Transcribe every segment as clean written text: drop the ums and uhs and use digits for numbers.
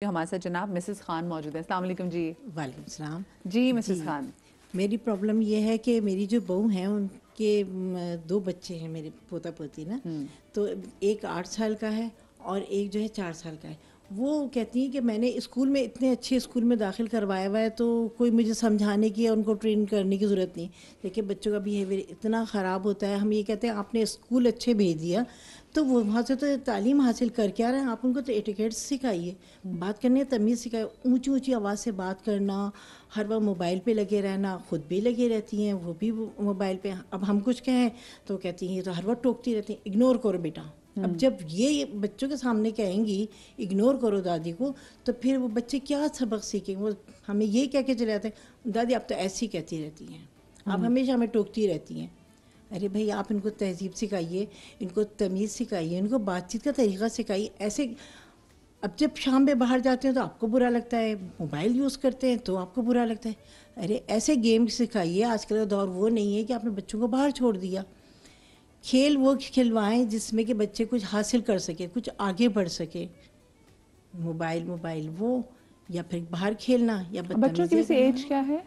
ہمارے ساتھ جناب مسز خان موجود ہیں. السلام علیکم جی. وعلیکم السلام. جی مسز خان, میری پرابلم یہ ہے کہ میری جو بہو ہیں ان کے 2 بچے ہیں, میرے پوتا پوتی نا, تو ایک 8 سال کا ہے اور ایک جو ہے 4 سال کا ہے. وہ کہتی ہیں کہ میں نے اسکول میں اتنے اچھے اسکول میں داخل کروایا ہوا ہے تو کوئی مجھے سمجھانے کی یا ان کو ٹرین کرنے کی ضرورت نہیں. دیکھیے بچوں کا بیہیویئر اتنا خراب ہوتا ہے, ہم یہ کہتے ہیں آپ نے اسکول اچھے بھیج دیا تو وہ وہاں سے تو تعلیم حاصل کر کے آ رہے ہیں, آپ ان کو تو ایٹیکیٹس سکھائیے, بات کرنے تمیز سکھائے. اونچی اونچی آواز سے بات کرنا, ہر وقت موبائل پہ لگے رہنا, خود بھی لگے رہتی ہیں وہ بھی موبائل پہ. اب ہم کچھ کہیں تو کہتی ہیں تو ہر وقت ٹوکتی رہتی ہیں اگنور کرو بیٹا. اب جب یہ بچوں کے سامنے کہیں گی اگنور کرو دادی کو, تو پھر وہ بچے کیا سبق سیکھیں. وہ ہمیں یہ کہہ کے چلے جاتے ہیں دادی آپ تو ایسی کہتی رہتی ہیں, آپ ہمیشہ ہمیں ٹوکتی رہتی ہیں. ارے بھائی آپ ان کو تہذیب سکھائیے, ان کو تمیز سکھائیے, ان کو بات چیت کا طریقہ سکھائیے. ایسے اب جب شام میں باہر جاتے ہیں تو آپ کو برا لگتا ہے, موبائل یوز کرتے ہیں تو آپ کو برا لگتا ہے. ارے ایسے گیم سکھائیے. آج کل کا دور وہ نہیں ہے کہ آپ نے بچوں کو باہر چھوڑ دیا. کھیل وہ کھلوائیں جس میں کہ بچے کچھ حاصل کر سکے, کچھ آگے بڑھ سکے. موبائل وہ یا پھر باہر کھیلنا یا بچوں کی ویسے ایج کیا ہے؟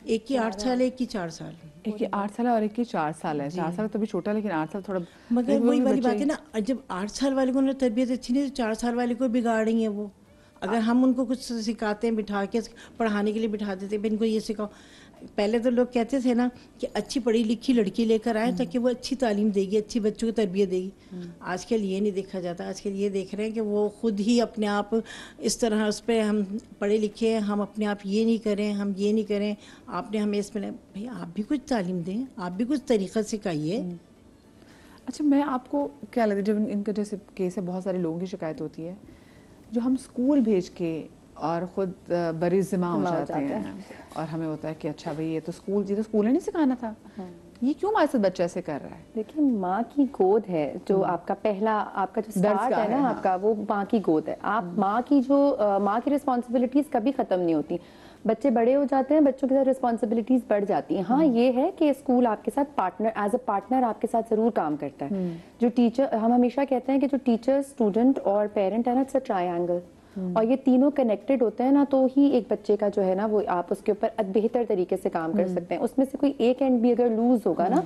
ایک کی 8 سال, ایک کی 4 سال. ایک کی 8 سال ہے اور ایک کی 4 سال ہے. 4 سال تو بھی چھوٹا, لیکن 8 سال تھوڑا. مگر وہی والی بات ہے نا, جب 8 سال والے کو انہوں نے تربیت اچھی نہیں تو 4 سال والے کو بگاڑ رہی ہیں وہ. اگر ہم ان کو کچھ سکھاتے ہیں, بٹھا کے پڑھانے کے لیے بٹھا دیتے ہیں ان کو یہ سکھاؤ. پہلے تو لوگ کہتے تھے نا کہ اچھی پڑھی لکھی لڑکی لے کر آئیں تاکہ وہ اچھی تعلیم دے گی, اچھی بچوں کو تربیت دے گی. آج کل یہ نہیں دیکھا جاتا. آج کل یہ دیکھ رہے ہیں کہ وہ خود ہی اپنے آپ اس طرح اس پہ ہم پڑھے لکھے, ہم اپنے آپ یہ نہیں کریں, ہم یہ نہیں کریں, آپ نے ہمیں اس میں. بھائی آپ بھی کچھ تعلیم دیں, آپ بھی کچھ طریقہ سکھائیے. اچھا میں آپ کو کیا لگتا ہے, جب ان کا جیسے کیس ہے, بہت سارے لوگوں کی شکایت ہوتی ہے جو ہم اسکول بھیج کے اور خود بری ذمہ ہو جاتے ہیں, اور ہمیں ہوتا ہے کہ اچھا بھائی یہ تو اسکول جی تو اسکول نے نہیں سکھانا تھا, یہ کیوں ہمارے ساتھ بچہ ایسے کر رہا ہے؟ دیکھیں ماں کی گود ہے جو آپ کا پہلا, آپ کا جو سٹارٹ ہے نا آپ کا, وہ ماں کی گود ہے. آپ ماں کی رسپانسبلٹیز کبھی ختم نہیں ہوتی. بچے بڑے ہو جاتے ہیں, بچوں کے ساتھ رسپانسبلٹیز بڑھ جاتی ہیں. ہاں یہ ہے کہ اسکول آپ کے ساتھ پارٹنر, ایز اے پارٹنر آپ کے ساتھ ضرور کام کرتا ہے. جو ٹیچر, ہم ہمیشہ کہتے ہیں کہ جو ٹیچر, اسٹوڈنٹ اور پیرنٹ ہے نا, اٹس اے ٹرائنگل, اور یہ تینوں کنیکٹڈ ہوتے ہیں نا, تو ہی ایک بچے کا جو ہے نا وہ آپ اس کے اوپر بہتر طریقے سے کام کر سکتے ہیں. اس میں سے کوئی ایک اینڈ بھی اگر لوز ہوگا نا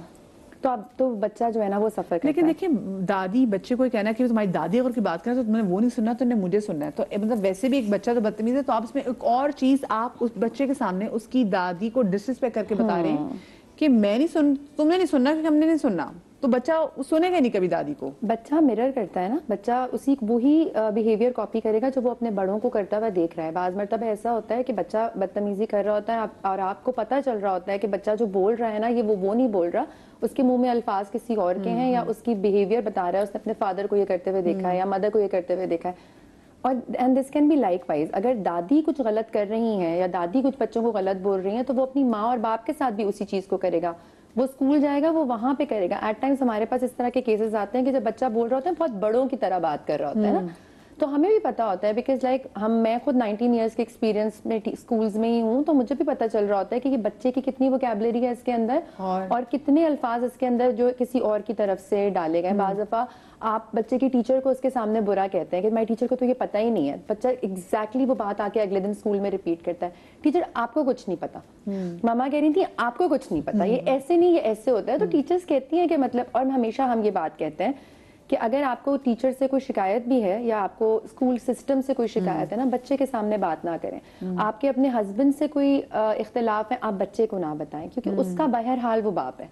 تو بچہ جو ہے نا وہ سفر کرتا ہے. لیکن دیکھیں دادی, بچے کو کہنا ہے کہ تمہاری دادی اگر کی بات کریں تو تم نے وہ نہیں سننا, تم نے مجھے سننا ہے. تو مطلب ویسے بھی ایک بچہ تو بدتمیز ہے, تو آپ اس میں ایک اور چیز آپ اس بچے کے سامنے اس کی دادی کو ڈسرسپیکٹ کر کے بتا رہے ہیں کہ میں نہیں تم نے نہیں سننا کہ ہم نے نہیں سننا. تو بچہ سنے گا نہیں کبھی دادی کو. بچہ مرر کرتا ہے نا, بچہ وہی بیہیویئر کاپی کرے گا جو وہ اپنے بڑوں کو کرتا ہوا دیکھ رہا ہے. بعض مرتبہ ایسا ہوتا ہے کہ بچہ بدتمیزی کر رہا ہوتا ہے اور آپ کو پتہ چل رہا ہوتا ہے کہ بچہ جو بول رہا ہے نا یہ وہ نہیں بول رہا, اس کے منہ میں الفاظ کسی اور کے ہیں, یا اس کی بیہیویئر بتا رہا ہے, اس نے اپنے فادر کو یہ کرتے ہوئے دیکھا ہے یا مدر کو یہ کرتے ہوئے دیکھا ہے. اور and this can be like wise, اگر دادی کچھ غلط کر رہی ہیں یا دادی کچھ بچوں کو غلط بول رہی ہیں تو وہ اپنی ماں اور باپ کے ساتھ بھی اسی چیز کو کرے گا. وہ اسکول جائے گا, وہ وہاں پہ کرے گا. ایٹ ٹائمز ہمارے پاس اس طرح کے کیسز آتے ہیں کہ جب بچہ بول رہا ہوتا ہے بہت بڑوں کی طرح بات کر رہا ہوتا ہے نا, تو ہمیں بھی پتا ہوتا ہے, بیکاز لائک میں خود 19 ایئرس کے ایکسپیرینس میں اسکولز میں ہی ہوں, تو مجھے بھی پتا چل رہا ہوتا ہے کہ یہ بچے کی کتنی ووکیبلری ہے اس کے اندر, اور کتنے الفاظ اس کے اندر جو کسی اور کی طرف سے ڈالے گئے. بعض دفعہ آپ بچے کی ٹیچر کو اس کے سامنے برا کہتے ہیں کہ میری ٹیچر کو تو یہ پتہ ہی نہیں ہے. بچہ ایگزیکٹلی وہ بات آ کے اگلے دن اسکول میں ریپیٹ کرتا ہے, ٹیچر آپ کو کچھ نہیں پتا, ماما کہہ رہی تھی آپ کو کچھ نہیں پتا, یہ ایسے نہیں, یہ ایسے ہوتا ہے. تو ٹیچرز کہتی ہیں کہ مطلب, اور ہمیشہ ہم یہ بات کہتے ہیں کہ اگر آپ کو ٹیچر سے کوئی شکایت بھی ہے یا آپ کو اسکول سسٹم سے کوئی شکایت ہے نا, بچے کے سامنے بات نہ کریں. آپ کے اپنے ہسبینڈ سے کوئی اختلاف ہے, آپ بچے کو نہ بتائیں, کیونکہ اس کا بہرحال وہ باپ ہے.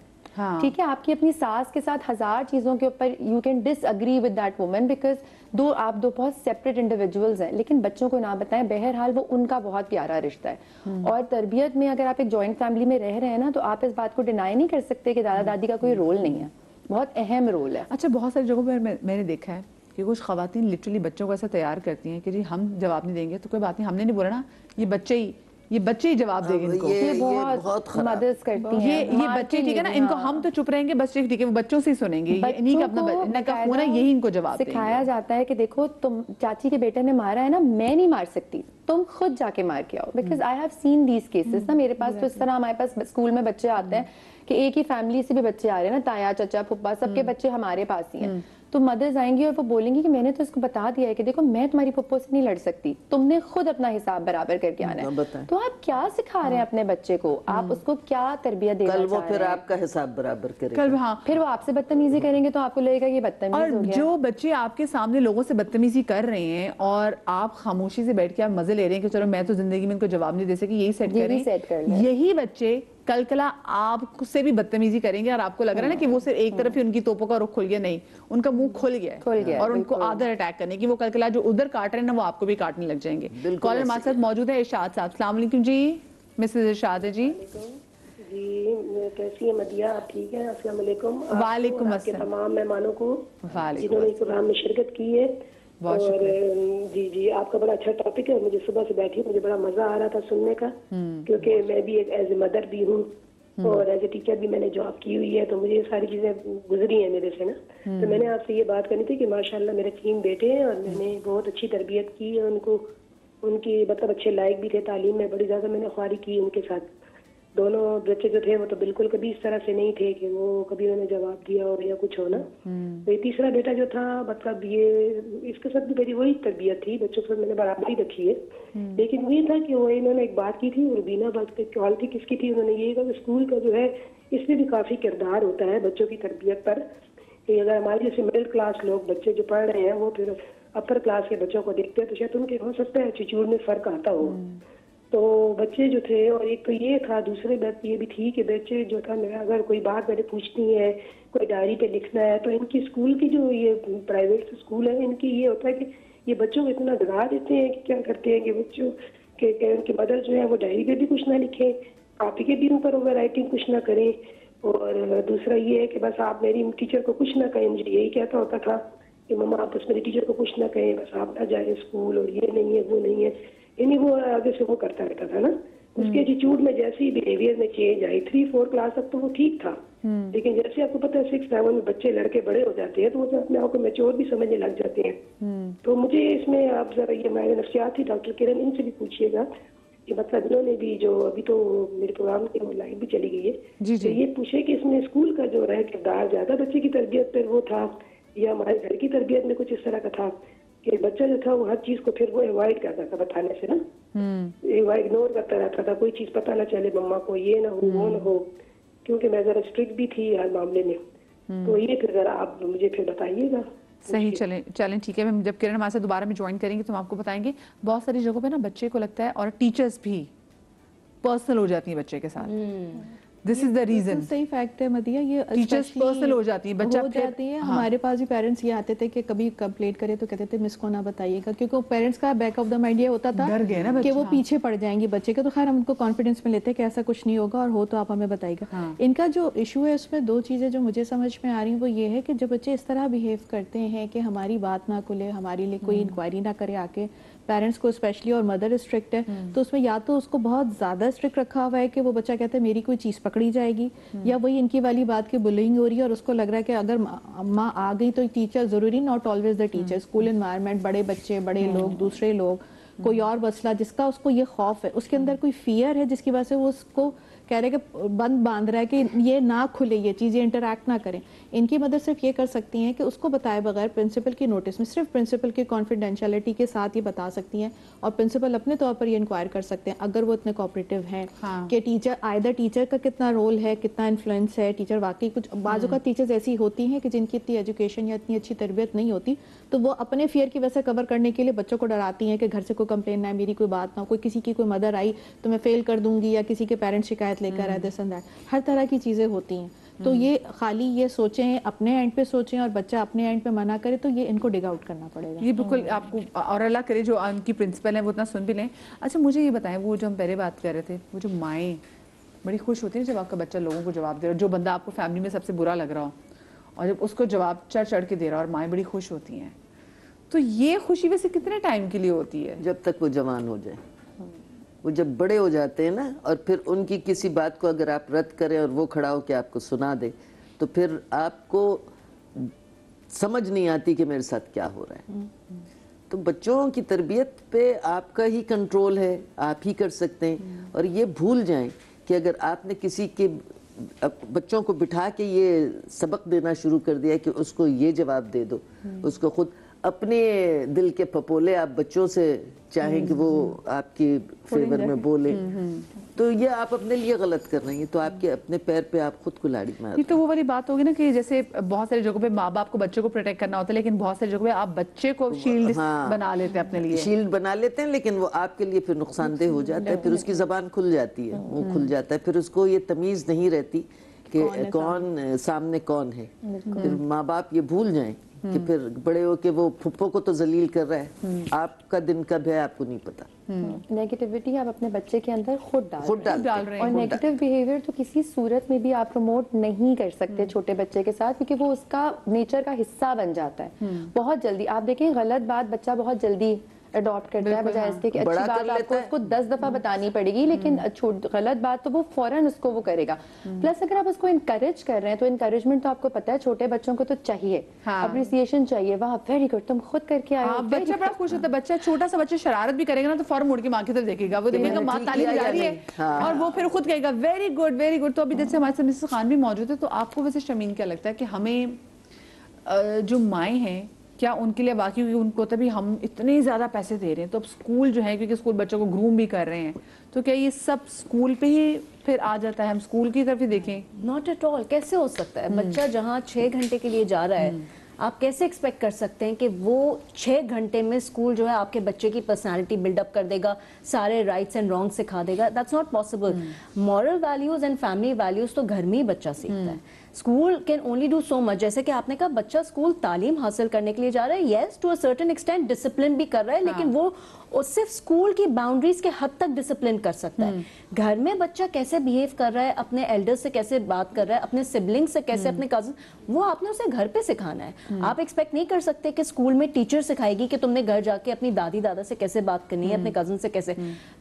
ٹھیک ہے, آپ کی اپنی ساس کے ساتھ 1000 چیزوں کے اوپر you can disagree with that woman, because آپ دو بہت سیپریٹ انڈیویجولز ہیں, لیکن بچوں کو نہ بتائیں. بہرحال وہ ان کا بہت پیارا رشتہ ہے. اور تربیت میں اگر آپ ایک جوائنٹ فیملی میں رہ رہے ہیں نا, تو آپ اس بات کو ڈینائی نہیں کر سکتے کہ دادا دادی کا کوئی رول نہیں ہے, بہت اہم رول ہے. اچھا بہت ساری جگہوں پر میں نے دیکھا ہے کہ کچھ خواتین لٹرلی بچوں کو ایسا تیار کرتی ہیں کہ جی ہم جواب نہیں دیں گے تو کوئی بات نہیں, ہم نے نہیں بولا نا, یہ بچے ہی جواب دے گے ان کو. یہ بہت مدد کرتی ہیں یہ بچے, ٹھیک ہے نا, ان کو ہم تو چپ رہیں گے بس, ٹھیک ہے وہ بچوں سے ہی سنیں گے. انہیں کا اپنا ہونا یہی ان کو جواب دیں گے. سکھایا جاتا ہے کہ دیکھو تم چاچی کے بیٹے نے مارا ہے نا, میں نہیں مار سکتی, تم خود جا کے مار کے آؤ. Because I have seen these cases نا, میرے پاس تو اس طرح ہمارے پاس اسکول میں بچے آتے ہیں کہ ایک ہی فیملی سے بھی بچے آ رہے ہیں نا, تایا چچا پھپھا سب کے بچے ہمارے پاس ہی ہیں. تو مدرز آئیں گی اور وہ بولیں گی کہ میں نے تو اس کو بتا دیا ہے کہ دیکھو میں تمہاری پھپھو سے نہیں لڑ سکتی, تم نے خود اپنا حساب برابر کر کے آنا ہے. تو آپ کیا سکھا رہے ہیں اپنے بچے کو, آپ اس کو کیا تربیت دینا چاہ رہے ہیں؟ کل وہ پھر آپ کا حساب برابر کرے کل گا. پھر وہ آپ سے بدتمیزی کریں گے تو آپ کو لگے گا یہ بدتمیز ہو اور گیا. جو بچے آپ کے سامنے لوگوں سے بدتمیزی کر رہے ہیں اور آپ خاموشی سے بیٹھ کے آپ مزے لے رہے ہیں کہ چلو میں تو زندگی میں ان کو جواب نہیں دے سکتی, یہی سیٹ کریں, یہی بچے کل کلا آپ سے بھی بدتمیزی کریں گے اور آپ کو لگ رہا ہے نا کہ وہ صرف ایک طرف ہی ان کی توپوں کا رخ کھل گیا, نہیں, ان کا منہ کھل گیا ہے اور ان کو آدر اٹیک کرنے کی, وہ کل کلا جو ادھر کاٹ رہے ہیں نا وہ آپ کو بھی کاٹنے لگ جائیں گے. کالر ہمارے ساتھ موجود ہے ارشاد صاحب. السلام علیکم جی, مسز ارشاد ہے جی. جی کیسی ہیں مدیہ, آپ ٹھیک ہیں؟ السلام علیکم. وعلیکم آپ کے تمام مہمانوں کو وعلیکم جنہوں نے پروگرام میں شرکت کی ہے. بہت اور شکریہ. جی آپ کا بڑا اچھا ٹاپک ہے, مجھے صبح سے بیٹھی مجھے بڑا مزہ آ رہا تھا سننے کا, کیونکہ میں بھی ایک ایز اے مدر بھی ہوں اور ایز اے ٹیچر بھی میں نے جاب کی ہوئی ہے, تو مجھے یہ ساری چیزیں گزری ہیں میرے سے نا. تو میں نے آپ سے یہ بات کرنی تھی کہ ماشاءاللہ میرے 3 بیٹے ہیں اور میں نے بہت اچھی تربیت کی ہے ان کو, ان کی مطلب اچھے لائق بھی تھے, تعلیم میں بڑی زیادہ میں نے خواری کی ان کے ساتھ. دونوں بچے جو تھے وہ تو بالکل کبھی اس طرح سے نہیں تھے کہ وہ کبھی انہوں نے جواب دیا ہو یا کچھ ہونا. تو یہ تیسرا بیٹا جو تھا مطلب یہ اس کے ساتھ بھی میری وہی تربیت تھی, بچوں کے ساتھ میں نے برابری رکھی ہے. لیکن یہ تھا کہ وہ انہوں نے ایک بات کی تھی, روبینہ بات کال تھی کس کی تھی, انہوں نے یہ کہا کہ اسکول کا جو ہے اس میں بھی کافی کردار ہوتا ہے بچوں کی تربیت پر, کہ اگر ہمارے جیسے مڈل کلاس لوگ بچے جو پڑھ رہے ہیں وہ پھر اپر کلاس کے بچوں کو دیکھتے ہیں تو شاید ان کے ہو سکتا ہے ایٹیٹیوڈ میں فرق آتا ہو. تو بچے جو تھے, اور ایک تو یہ تھا, دوسرے بات یہ بھی تھی کہ بچے جو تھا میرا اگر کوئی بات میں نے پوچھنی ہے, کوئی ڈائری پہ لکھنا ہے, تو ان کی اسکول کی جو یہ پرائیویٹ اسکول ہے ان کی یہ ہوتا ہے کہ یہ بچوں کو اتنا ڈرا دیتے ہیں کہ کیا کرتے ہیں کہ بچوں کہ ان کی مدر جو ہے وہ ڈائری پہ بھی کچھ نہ لکھیں, کاپی کے بھی اوپر اوور رائٹنگ کچھ نہ کریں, اور دوسرا یہ ہے کہ بس آپ میری ٹیچر کو کچھ نہ کہیں. مجھے یہی کہتا ہوتا تھا کہ مما آپ بس میری ٹیچر کو کچھ نہ کہیں, بس آپ نہ جائیں اسکول, اور یہ نہیں ہے وہ نہیں ہے, یعنی وہ آگے سے وہ کرتا رہتا تھا نا. اس کے ایٹیٹیوڈ میں جیسے ہی بیہیویئر میں چینج آئی, 3-4 کلاس تک تو وہ ٹھیک تھا, لیکن جیسے آپ کو پتہ ہے 6-7 میں بچے لڑکے بڑے ہو جاتے ہیں تو وہ اپنے آپ کو میچور بھی سمجھنے لگ جاتے ہیں. تو مجھے اس میں آپ ذرا یہ ماہر نفسیات تھی ڈاکٹر کرن, ان سے بھی پوچھیے گا کہ مطلب انہوں نے بھی جو ابھی تو میرے پروگرام کی لائن بھی چلی گئی ہے, تو یہ پوچھے کہ اس میں اسکول کا جو رہا کردار زیادہ بچے کی تربیت پر وہ تھا یا ہمارے گھر کی تربیت میں کچھ اس طرح کا تھا کہ بچہ جو تھا وہ ہر چیز کو پھر وہ اوائڈ کرتا تھا بتانے سے نا, اگنور کرتا رہتا تھا, کوئی چیز پتہ نہ چلے مما کو, یہ نہ ہو وہ نہ ہو, کیونکہ میں ذرا اسٹرکٹ بھی تھی ہر معاملے میں. تو یہ پھر ذرا آپ مجھے پھر بتائیے گا. صحیح, چلیں ٹھیک ہے, جب کرن ہمارے سے دوبارہ میں جوائن کریں گے تو ہم آپ کو بتائیں گے. بہت ساری جگہوں پہ نا بچے کو لگتا ہے, اور ٹیچرز بھی پرسنل ہو جاتی ہیں بچے کے ساتھ. دس از دا ریزن. صحیح فیکٹ ہے مدیہ, یہ ٹیچرز پرسنل ہو جاتی ہیں, بچہ ہو جاتی ہیں. ہمارے پاس بھی پیرنٹس یہ آتے تھے کہ کبھی کمپلینٹ کرے تو کہتے تھے مس کو نہ بتائیے گا, کیونکہ پیرنٹس کا بیک آف دا مائنڈ یہ ہوتا تھا کہ وہ پیچھے پڑ جائیں گے بچے کے. تو خیر ہم ان کو کانفیڈینس میں لیتے کہ ایسا کچھ نہیں ہوگا, اور ہو تو آپ ہمیں بتائیے گا. ان کا جو ایشو ہے اس میں 2 چیزیں جو مجھے سمجھ میں آ رہی ہیں وہ یہ ہے کہ جب بچے اس طرح بیہیو کرتے ہیں کہ ہماری بات نہ کھلے, ہمارے لیے کوئی انکوائری نہ کرے آ کے, پیرنٹس کو اسپیشلی, اور مدر اسٹرکٹ ہے, تو اس میں یا تو اس کو بہت زیادہ اسٹرکٹ رکھا ہوا ہے کہ وہ بچہ کہتا ہے میری کوئی چیز پکڑی جائے گی, یا وہی ان کی والی بات کی بلنگ ہو رہی ہے, اور اس کو لگ رہا ہے کہ اگر ماں آ گئی تو ٹیچر ضروری, not always the teacher, school environment, بڑے بچے, بڑے لوگ, دوسرے لوگ, کوئی اور مسئلہ جس کا اس کو یہ خوف ہے, اس کے اندر کوئی فیئر ہے جس کی وجہ سے وہ اس کو کہہ رہے کہ بند باندھ رہا ہے کہ یہ نہ کھلے, یہ چیزیں انٹریکٹ نہ کریں. ان کی مدد صرف یہ کر سکتی ہیں کہ اس کو بتائے بغیر پرنسپل کی نوٹس میں, صرف پرنسپل کی کانفیڈینشیلٹی کے ساتھ یہ بتا سکتی ہیں, اور پرنسپل اپنے طور پر یہ انکوائر کر سکتے ہیں اگر وہ اتنے کوآپریٹیو ہیں کہ ٹیچر آئدر ٹیچر کا کتنا رول ہے, کتنا انفلوئنس ہے, ٹیچر واقعی کچھ بعض اوقات ٹیچرز ایسی ہوتی ہیں کہ جن کی اتنی ایجوکیشن یا اتنی اچھی تربیت نہیں ہوتی, تو وہ اپنے فیئر کی وجہ سے کور کرنے کے لیے بچوں کو ڈراتی ہیں کہ گھر سے کوئی کمپلین نہ ہے, میری کوئی بات نہ ہو, کوئی کسی کی کوئی مدر آئی تو میں فیل کر دوں گی, یا کسی کے پیرنٹس شکایت لے کر آئے, دس اینڈ دیٹ, ہر طرح کی چیزیں ہوتی ہیں. تو یہ خالی یہ سوچیں اپنے اینڈ پہ سوچیں, اور بچہ اپنے اینڈ پہ منع کرے تو یہ ان کو ڈگ آؤٹ کرنا پڑے گا. یہ بالکل آپ کو, اور اللہ کرے جو ان کی پرنسپل ہیں وہ اتنا سن بھی لیں. اچھا مجھے یہ بتائیں, وہ جو ہم پہلے بات کر رہے تھے, وہ جو مائیں بڑی خوش ہوتی ہیں جب آپ کا بچہ لوگوں کو جواب دے رہا, جو بندہ آپ کو فیملی میں سب سے برا لگ رہا ہو, اور جب اس کو جواب چڑھ کے دے رہا, اور مائیں بڑی خوش ہوتی ہیں, تو یہ خوشی ویسے کتنے ٹائم کے لیے ہوتی ہے؟ جب تک وہ جوان ہو جائے. وہ جب بڑے ہو جاتے ہیں نا, اور پھر ان کی کسی بات کو اگر آپ رد کریں اور وہ کھڑا ہو کے آپ کو سنا دے, تو پھر آپ کو سمجھ نہیں آتی کہ میرے ساتھ کیا ہو رہا ہے. تو بچوں کی تربیت پہ آپ کا ہی کنٹرول ہے, آپ ہی کر سکتے ہیں. اور یہ بھول جائیں کہ اگر آپ نے کسی کے بچوں کو بٹھا کے یہ سبق دینا شروع کر دیا کہ اس کو یہ جواب دے دو. اس کو خود اپنے دل کے پھپولے آپ بچوں سے چاہیں کہ وہ آپ کی فیور میں بولے, تو یہ آپ اپنے لیے غلط کر رہی ہیں. تو آپ کے اپنے پیر پہ آپ خود کلاڑی مار. یہ تو وہ والی بات ہوگی نا کہ جیسے بہت ساری جگہوں پہ ماں باپ کو بچے کو پروٹیکٹ کرنا ہوتا ہے, لیکن بہت ساری جگہوں پہ آپ بچے کو شیلڈ بنا لیتے ہیں اپنے لیے. شیلڈ بنا لیتے ہیں, لیکن وہ آپ کے لیے پھر نقصان دہ ہو جاتا ہے. پھر اس کی زبان کھل جاتی ہے, منہ کھل جاتا ہے. پھر اس کو یہ تمیز نہیں رہتی کہ کون سامنے کون ہے. پھر ماں باپ یہ بھول جائیں کہ پھر بڑے ہو کے وہ پھپھو کو تو ذلیل کر رہا ہے, آپ کا دن کب ہے آپ کو نہیں پتا. نیگیٹیوٹی آپ اپنے بچے کے اندر خود ڈال رہے ہیں, اور ہیں. نیگیٹیو بیہیویئر تو کسی صورت میں بھی آپ پروموٹ نہیں کر سکتے چھوٹے بچے کے ساتھ, کیونکہ وہ اس کا نیچر کا حصہ بن جاتا ہے بہت جلدی. آپ دیکھیں غلط بات بچہ بہت جلدی اڈاپٹ کرتا ہے, بجائے اس کے کہ اچھی بات آپ کو اس کو 10 دفعہ بتانی پڑے گی, لیکن غلط بات تو وہ فوراً اس کو وہ کرے گا. پلس اگر آپ اس کو انکریج کر رہے ہیں تو انکریجمنٹ تو آپ کو پتا ہے چھوٹے بچوں کو تو چاہیے, اپریسیشن چاہیے. واہ ویری گڈ, تم خود کر کے آئے ہو. بچہ بڑا خوش ہوتا ہے. بچہ چھوٹا سا بچہ شرارت بھی کرے گا نا تو فوراً مڑ کے ماں کی طرف دیکھے گا, وہ دیکھے گا ماں تعلیم دے رہی ہے, اور وہ پھر خود کہے گا ویری گڈ ویری گڈ. تو ابھی جیسے ہمارے ساتھ مسز خان بھی موجود ہے, تو آپ کو ویسے شمین کیا لگتا ہے کہ ہمیں جو مائیں ہیں کیا ان کے لیے باقی, ان کو تبھی ہم اتنے زیادہ پیسے دے رہے ہیں, تو اب اسکول جو ہے کیونکہ اسکول بچوں کو گروم بھی کر رہے ہیں, تو کیا یہ سب اسکول پہ ہی پھر آ جاتا ہے, ہم اسکول کی طرف ہی دیکھیں؟ Not at all. کیسے ہو سکتا ہے؟ بچہ جہاں 6 گھنٹے کے لیے جا رہا ہے, آپ کیسے ایکسپیکٹ کر سکتے ہیں کہ وہ 6 گھنٹے میں اسکول جو ہے آپ کے بچے کی پرسنالٹی بلڈ اپ کر دے گا, سارے رائٹس اینڈ رانگ سکھا دے گا؟ That's not possible. Moral values and family values تو گھر میں ہی بچہ سیکھتا ہے. School can only do so much. جیسے کہ آپ نے کہا بچہ اسکول تعلیم حاصل کرنے کے لیے جا رہا ہے, yes to a certain extent discipline بھی کر رہا ہے, لیکن وہ صرف اسکول کی باؤنڈریز کے حد تک ڈسپلن کر سکتا ہے. گھر میں بچہ کیسے بہیو کر رہا ہے, اپنے ایلڈر سے کیسے بات کر رہا ہے, اپنے سبلنگ سے کیسے, اپنے کزن, وہ آپ نے اسے گھر پہ سکھانا ہے. آپ ایکسپیکٹ نہیں کر سکتے کہ اسکول میں ٹیچر سکھائے گی کہ تم نے گھر جا کے اپنی دادی دادا سے کیسے بات کرنی ہے, اپنے کزن سے کیسے.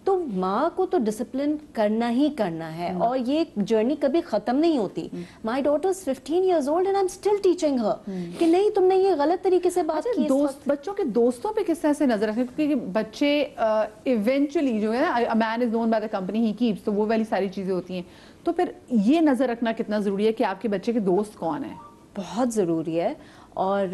تو ماں کو تو ڈسپلن کرنا ہی کرنا ہے, اور یہ جرنی کبھی ختم نہیں ہوتی. My daughter is 15 years old and I'm still teaching her کہ نہیں تم نے یہ غلط طریقے سے بات کی. بچوں کے دوستوں پہ کس طرح سے نظر رکھیں, کیونکہ بچے ایونچولی جو ہے نا man is known by the company he keeps, تو وہ والی ساری چیزیں ہوتی ہیں. تو پھر یہ نظر رکھنا کتنا ضروری ہے کہ آپ کے بچے کے دوست کون ہیں؟ بہت ضروری ہے. اور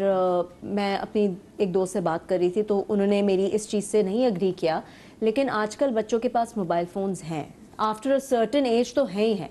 میں اپنی ایک دوست سے بات کر رہی تھی تو انہوں نے میری اس چیز سے نہیں اگری کیا, لیکن آج کل بچوں کے پاس موبائل فونز ہیں, آفٹر اے سرٹن ایج تو ہیں ہی ہیں.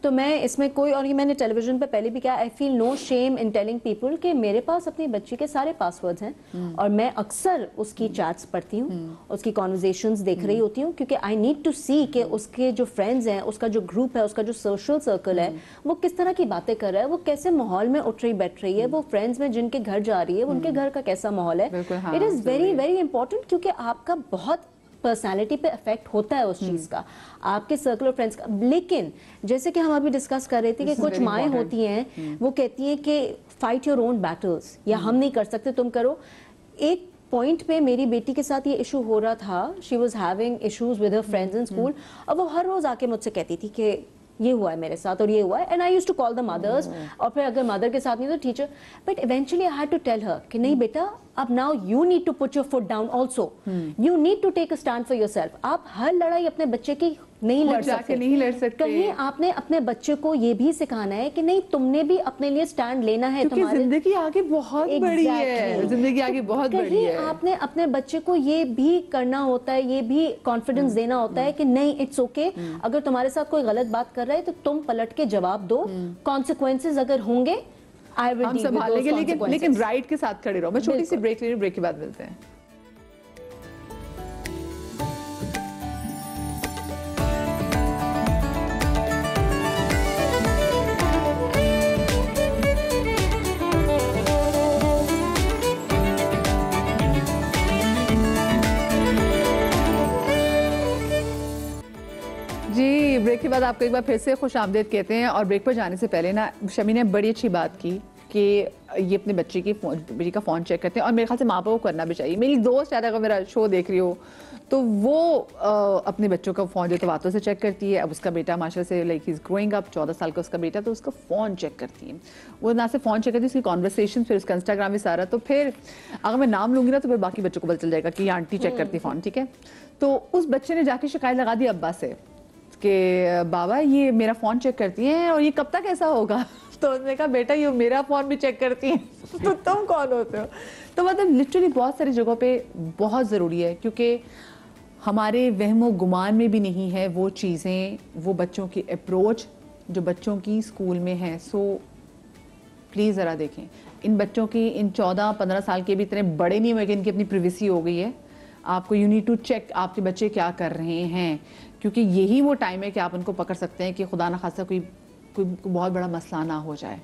تو میں اس میں کوئی, اور یہ میں نے ٹیلی ویژن پہ پہلے بھی کہا, آئی فیل نو شیم ان ٹیلنگ پیپل کہ میرے پاس اپنی بچی کے سارے پاس ورڈز ہیں, اور میں اکثر اس کی چیٹس پڑھتی ہوں, اس کی کانورزیشنز دیکھ رہی ہوتی ہوں, کیونکہ آئی نیڈ ٹو سی کہ اس کے جو فرینڈز ہیں, اس کا جو گروپ ہے, اس کا جو سوشل سرکل ہے, وہ کس طرح کی باتیں کر رہا ہے, وہ کیسے ماحول میں اٹھ رہی بیٹھ رہی ہے, وہ فرینڈز میں جن کے گھر جا رہی ہے ان کے گھر کا کیسا ماحول ہے. It is very very important, کیونکہ آپ کا بہت پرسنالٹی پہ افیکٹ ہوتا ہے اس چیز کا, آپ کے سرکل اور فرینڈس کا. لیکن جیسے کہ ہم ابھی ڈسکس کر رہے تھے کہ کچھ مائیں ہوتی ہیں وہ کہتی ہیں کہ فائٹ یور اون بیٹلز, یا ہم نہیں کر سکتے تم کرو. ایک پوائنٹ پہ میری بیٹی کے ساتھ یہ ایشو ہو رہا تھا, she was having issues with her friends in school, اور وہ ہر روز آ کے مجھ سے کہتی تھی کہ یہ ہوا ہے میرے ساتھ اور یہ ہوا ہے, and I used to call the mothers, اور پھر اگر مدر کے ساتھ نہیں تو teacher. But eventually I had to tell her کہ نہیں بیٹا, اب now you need to put your foot down also, you need to take a stand for yourself. آپ ہر لڑائی اپنے بچے کی نہیں لڑ سکتے. کہیں آپ نے اپنے بچے کو یہ بھی سکھانا ہے کہ نہیں تم نے بھی اپنے لیے اسٹینڈ لینا ہے, کیونکہ زندگی آگے بہت بڑی ہے, زندگی آگے بہت بڑی ہے. آپ نے اپنے بچے کو یہ بھی کرنا ہوتا ہے, یہ بھی کانفیڈنس دینا ہوتا ہے کہ نہیں اٹس اوکے, اگر تمہارے ساتھ کوئی غلط بات کر رہا ہے تو تم پلٹ کے جواب دو, کانسیکوینسز اگر ہوں گے ہم سنبھال لیں گے, لیکن رائٹ کے ساتھ کھڑے رہو. میں چھوٹی سی بریک لے رہی ہوں, بریک کے بعد ملتے ہیں. جی بریک کے بعد آپ کو ایک بار پھر سے خوش آمدید کہتے ہیں. اور بریک پر جانے سے پہلے نا شمی نے بڑی اچھی بات کی کہ یہ اپنے بچے کا فون چیک کرتے ہیں, اور میرے خیال سے ماں باپ کو کرنا بھی چاہیے. میری دوست شاید اگر میرا شو دیکھ رہی ہو تو وہ اپنے بچوں کا فون جو تواتوں سے چیک کرتی ہے. اب اس کا بیٹا ماشاءاللہ سے like he is growing up, 14 سال کا اس کا بیٹا, تو اس کا فون چیک کرتی ہے. وہ نہ صرف فون چیک کرتی ہے, اس کی کانورسیشن, پھر اس کا انسٹاگرام بھی سارا. تو پھر اگر میں نام لوں گی نا تو پھر باقی بچوں کو پتہ چل جائے گا کہ یہ آنٹی چیک کرتی فون, ٹھیک ہے. تو اس بچے نے جا کے شکایت لگا دی ابا سے کہ بابا یہ میرا فون چیک کرتی ہیں اور یہ کب تک ایسا ہوگا؟ تو انہوں نے کہا بیٹا یہ میرا فون بھی چیک کرتی ہیں تو تم کون ہوتے ہو؟ تو مطلب لٹرلی بہت ساری جگہوں پہ بہت ضروری ہے، کیونکہ ہمارے وہم و گمان میں بھی نہیں ہے وہ چیزیں، وہ بچوں کی اپروچ جو بچوں کی اسکول میں ہے. سو پلیز ذرا دیکھیں ان بچوں کی، ان 14-15 سال کے بھی اتنے بڑے نہیں ہوئے کہ ان کی اپنی پریویسی ہو گئی ہے. آپ کو یو نیڈ ٹو چیک آپ کے بچے کیا کر رہے ہیں، کیونکہ یہی وہ ٹائم ہے کہ آپ ان کو پکڑ سکتے ہیں کہ خدا نخواستہ کوئی بہت بڑا مسئلہ نہ ہو جائے.